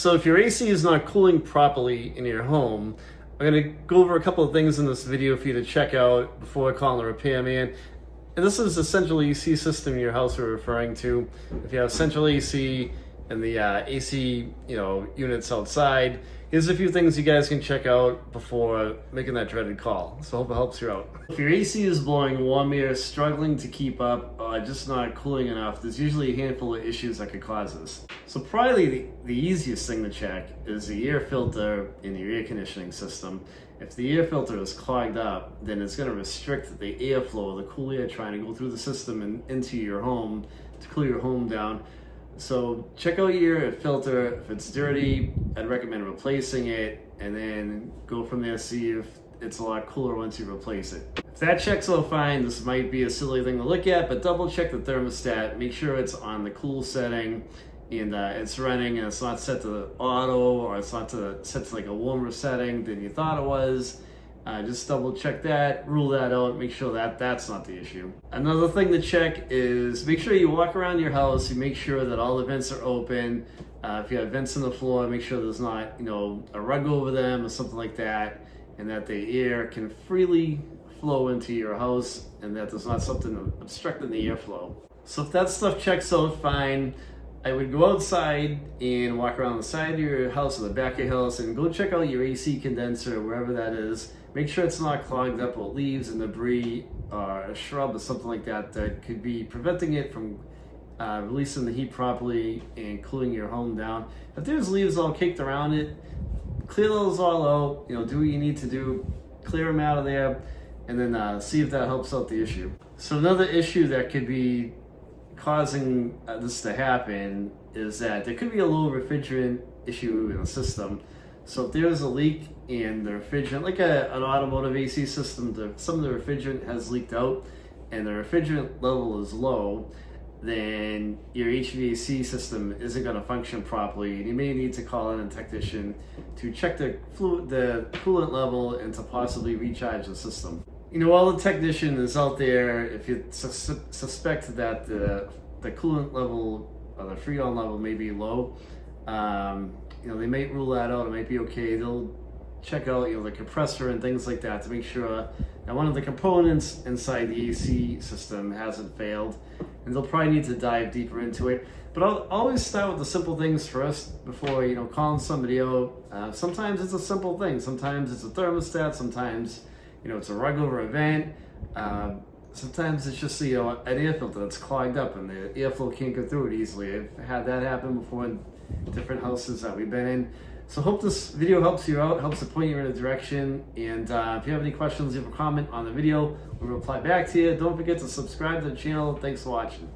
So if your AC is not cooling properly in your home, I'm going to go over a couple of things in this video for you to check out before calling the repairman. And this is the central AC system in your house we're referring to. If you have central AC and the AC units outside, here's a few things you guys can check out before making that dreaded call. So I hope it helps you out. If your AC is blowing warm air, struggling to keep up, just not cooling enough, there's usually a handful of issues that could cause this. So probably the easiest thing to check is the air filter in your air conditioning system. If the air filter is clogged up, then it's going to restrict the airflow, the cool air trying to go through the system and into your home to cool your home down. So check out your air filter. If it's dirty, I'd recommend replacing it, and then go from there, see if it's a lot cooler once you replace it. If that checks out fine, this might be a silly thing to look at, but double check the thermostat. Make sure it's on the cool setting and it's running and it's not set to auto, or it's not set to like a warmer setting than you thought it was. Just double check that, rule that out, make sure that that's not the issue. Another thing to check is make sure you walk around your house, you make sure that all the vents are open. If you have vents on the floor, make sure there's not a rug over them or something like that, and that the air can freely flow into your house and that there's not something obstructing the airflow. So if that stuff checks out fine, I would go outside and walk around the side of your house or the back of your house and go check out your AC condenser, wherever that is. Make sure it's not clogged up with leaves and debris or a shrub or something like that that could be preventing it from releasing the heat properly and cooling your home down. If there's leaves all caked around it, clear those all out, do what you need to do, clear them out of there, and then see if that helps out the issue. So another issue that could be causing this to happen is that there could be a low refrigerant issue in the system. So if there's a leak in the refrigerant, like an automotive AC system, some of the refrigerant has leaked out and the refrigerant level is low, then your HVAC system isn't going to function properly, and you may need to call in a technician to check the coolant level and to possibly recharge the system. All the technicians out there, if you suspect that the coolant level or the freon level may be low, they may rule that out. It might be okay. They'll check out the compressor and things like that to make sure that one of the components inside the AC system hasn't failed, and they'll probably need to dive deeper into it. But I'll always start with the simple things first before calling somebody out. Sometimes it's a simple thing. Sometimes it's a thermostat. Sometimes it's a rug over a vent. Sometimes it's just an air filter that's clogged up and the airflow can't go through it easily. I've had that happen before in different houses that we've been in. So hope this video helps you out, helps to point you in a direction. And if you have any questions, leave a comment on the video. We'll reply back to you. Don't forget to subscribe to the channel. Thanks for watching.